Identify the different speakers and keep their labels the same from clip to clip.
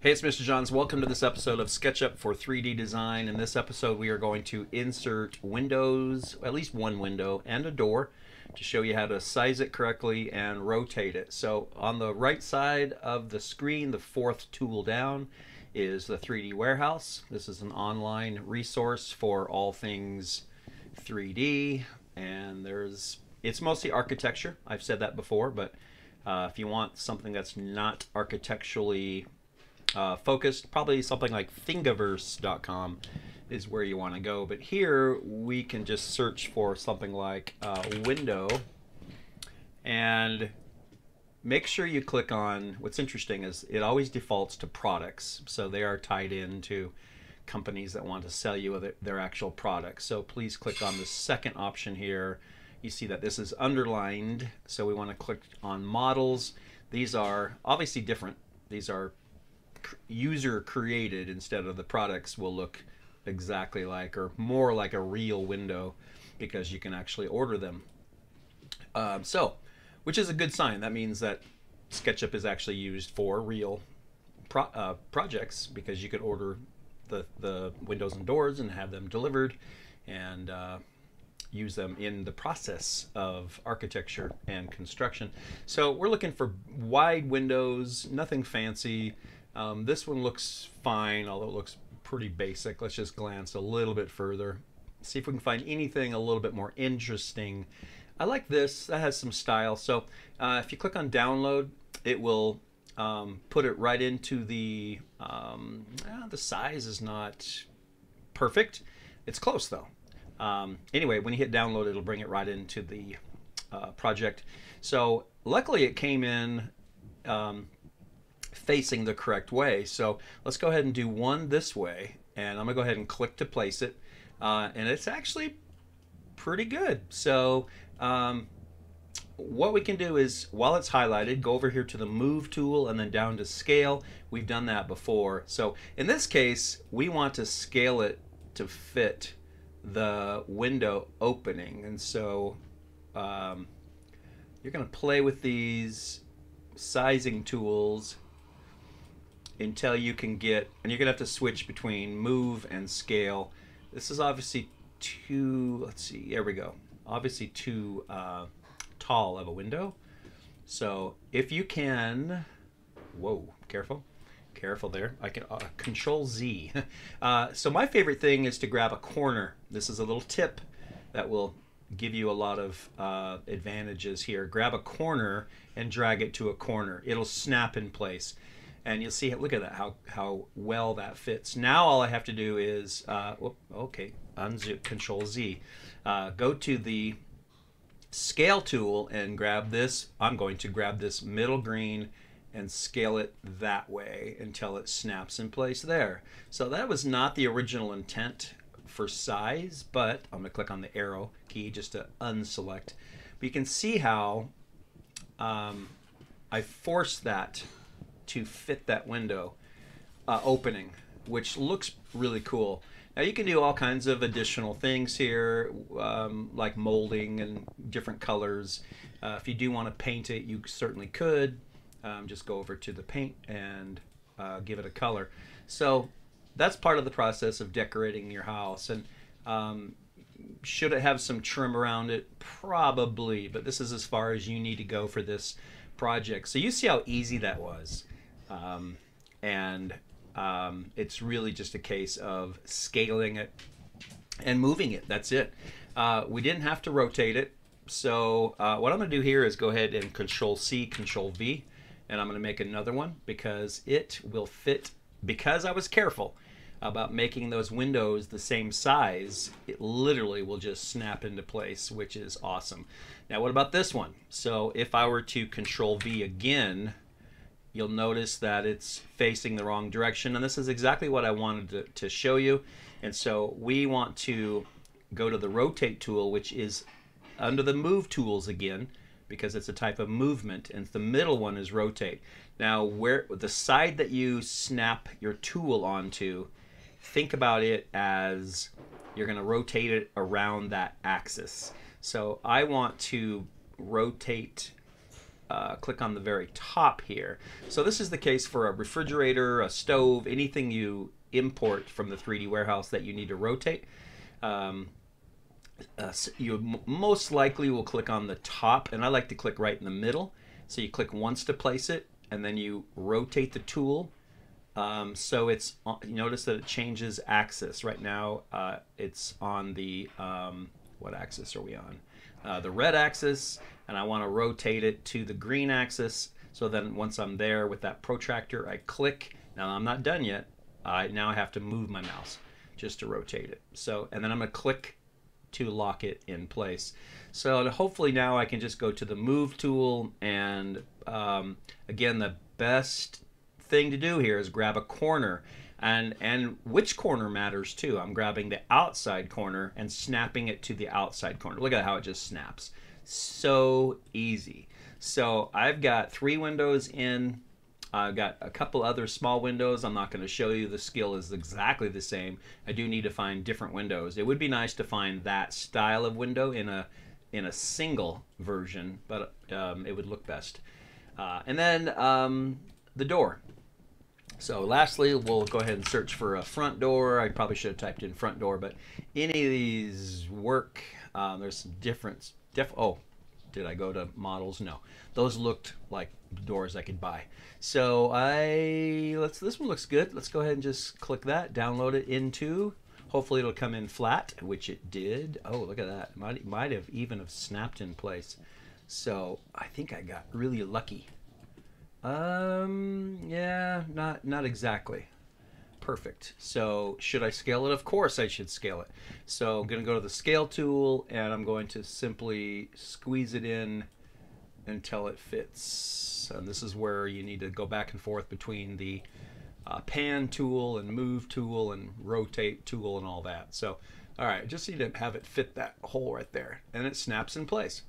Speaker 1: Hey, it's Mr. Johns. Welcome to this episode of Sketchup for 3D Design. In this episode, we are going to insert windows, at least one window, and a door to show you how to size it correctly and rotate it. So on the right side of the screen, the fourth tool down, is the 3D Warehouse. This is an online resource for all things 3D, and it's mostly architecture. I've said that before, but if you want something that's not architecturally focused, probably something like thingiverse.com is where you want to go. But here we can just search for something like window, and make sure you click on, what's interesting is it always defaults to products, so they are tied into companies that want to sell you their actual products. So please click on the second option here. You see that this is underlined, so we want to click on models. These are obviously different. These are user created instead of the products will look exactly like or more like a real window because you can actually order them. Which is a good sign. That means that SketchUp is actually used for real projects, because you could order the windows and doors and have them delivered and use them in the process of architecture and construction. So we're looking for wide windows, nothing fancy. This one looks fine, although it looks pretty basic. Let's just glance a little bit further, see if we can find anything a little bit more interesting. I like this. That has some style. So if you click on download, it will put it right into the size is not perfect. It's close though. Anyway, when you hit download, it'll bring it right into the project. So luckily it came in facing the correct way. So let's go ahead and do one this way, and I'm gonna go ahead and click to place it, and it's actually pretty good. So what we can do is, while it's highlighted, go over here to the move tool and then down to scale. We've done that before. So in this case, we want to scale it to fit the window opening, and so you're gonna play with these sizing tools until you can get, and you're gonna have to switch between move and scale. This is obviously too, let's see, there we go, obviously too tall of a window. So if you can, whoa, careful there, I can control Z. So my favorite thing is to grab a corner. This is a little tip that will give you a lot of advantages here. Grab a corner and drag it to a corner. It'll snap in place. And you'll see, look at that, how well that fits. Now all I have to do is, unzip, Control Z. Go to the scale tool and grab this. I'm going to grab this middle green and scale it that way until it snaps in place there. So that was not the original intent for size, but I'm gonna click on the arrow key just to unselect. But you can see how I forced that to fit that window opening, which looks really cool. Now you can do all kinds of additional things here, like molding and different colors. If you do want to paint it, you certainly could. Just go over to the paint and give it a color. So that's part of the process of decorating your house. And should it have some trim around it? Probably, but this is as far as you need to go for this project. So you see how easy that was. It's really just a case of scaling it and moving it. That's it. We didn't have to rotate it. So what I'm going to do here is go ahead and Control C, Control V, and I'm going to make another one because it will fit. Because I was careful about making those windows the same size, it literally will just snap into place, which is awesome. Now what about this one? So if I were to Control V again, you'll notice that it's facing the wrong direction, and this is exactly what I wanted to show you. And so we want to go to the rotate tool, which is under the move tools again, because it's a type of movement, and the middle one is rotate. Now where the side that you snap your tool onto, think about it as you're going to rotate it around that axis. So I want to rotate click on the very top here. So this is the case for a refrigerator, a stove, anything you import from the 3D warehouse that you need to rotate. You most likely will click on the top, and I like to click right in the middle. So you click once to place it, and then you rotate the tool. So it's, you notice that it changes axis. Right now it's on the, what axis are we on? The red axis, and I want to rotate it to the green axis. So then once I'm there with that protractor, I click. Now I'm not done yet. Now I have to move my mouse just to rotate it. So, and then I'm going to click to lock it in place. So hopefully now I can just go to the move tool, and again, the best thing to do here is grab a corner, and which corner matters too. I'm grabbing the outside corner and snapping it to the outside corner. Look at how it just snaps. So easy. So I've got 3 windows in. I've got a couple other small windows. I'm not going to show you. The skill is exactly the same. I do need to find different windows. It would be nice to find that style of window in a single version, but it would look best. And then the door. So lastly, we'll go ahead and search for a front door. I probably should have typed in front door, but any of these work. There's some difference. Oh, did I go to models? No, those looked like doors I could buy. So this one looks good. Let's go ahead and just click that, download it into. Hopefully it'll come in flat, which it did. Oh, look at that. Might have even snapped in place. So I think I got really lucky. Yeah, not exactly perfect. So should I scale it? Of course I should scale it. So I'm going to go to the scale tool, and I'm going to simply squeeze it in until it fits. And this is where you need to go back and forth between the pan tool and move tool and rotate tool and all that. So all right, just need to have it fit that hole right there, and it snaps in place.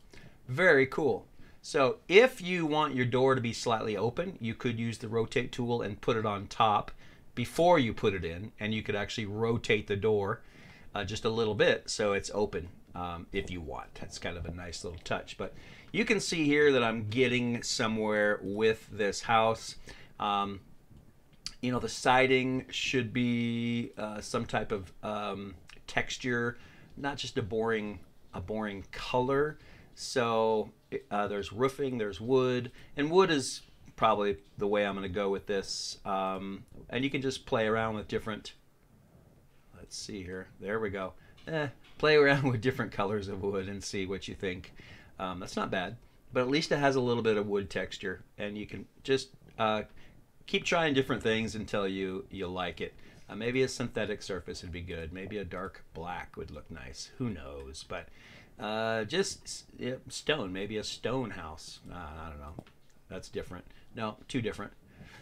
Speaker 1: Very cool. So if you want your door to be slightly open, you could use the rotate tool and put it on top before you put it in, and you could actually rotate the door just a little bit so it's open if you want. That's kind of a nice little touch. But you can see here that I'm getting somewhere with this house. You know, the siding should be some type of texture, not just a boring color. So there's roofing, there's wood, and wood is probably the way I'm going to go with this. And you can just play around with different, let's see here, there we go. Play around with different colors of wood and see what you think. That's not bad, but at least it has a little bit of wood texture, and you can just keep trying different things until you like it. Maybe a synthetic surface would be good. Maybe a dark black would look nice. Who knows? But just stone, maybe a stone house. I don't know. That's different. No, too different.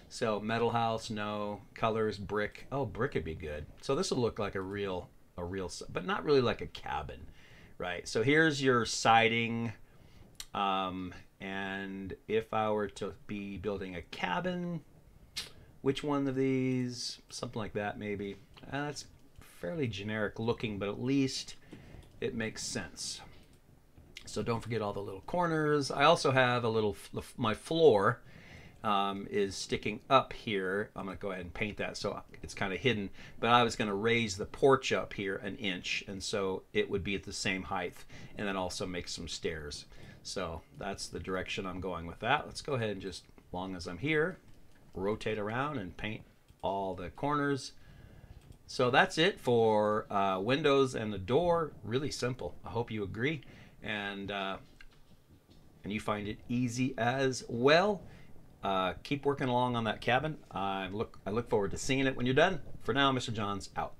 Speaker 1: So metal house, no. Colors, brick. Oh, brick would be good. So this will look like a real, but not really like a cabin, right? So here's your siding. And if I were to be building a cabin, which one of these? Something like that, maybe. That's fairly generic looking, but at least it makes sense. So don't forget all the little corners. I also have a little, my floor is sticking up here. I'm going to go ahead and paint that so it's kind of hidden. But I was going to raise the porch up here an inch, and so it would be at the same height, and then also make some stairs. So that's the direction I'm going with that. Let's go ahead and just, as long as I'm here, rotate around and paint all the corners. So that's it for windows and the door. Really simple. I hope you agree, and you find it easy as well. Keep working along on that cabin. I look forward to seeing it when you're done. For now, Mr. Johns out.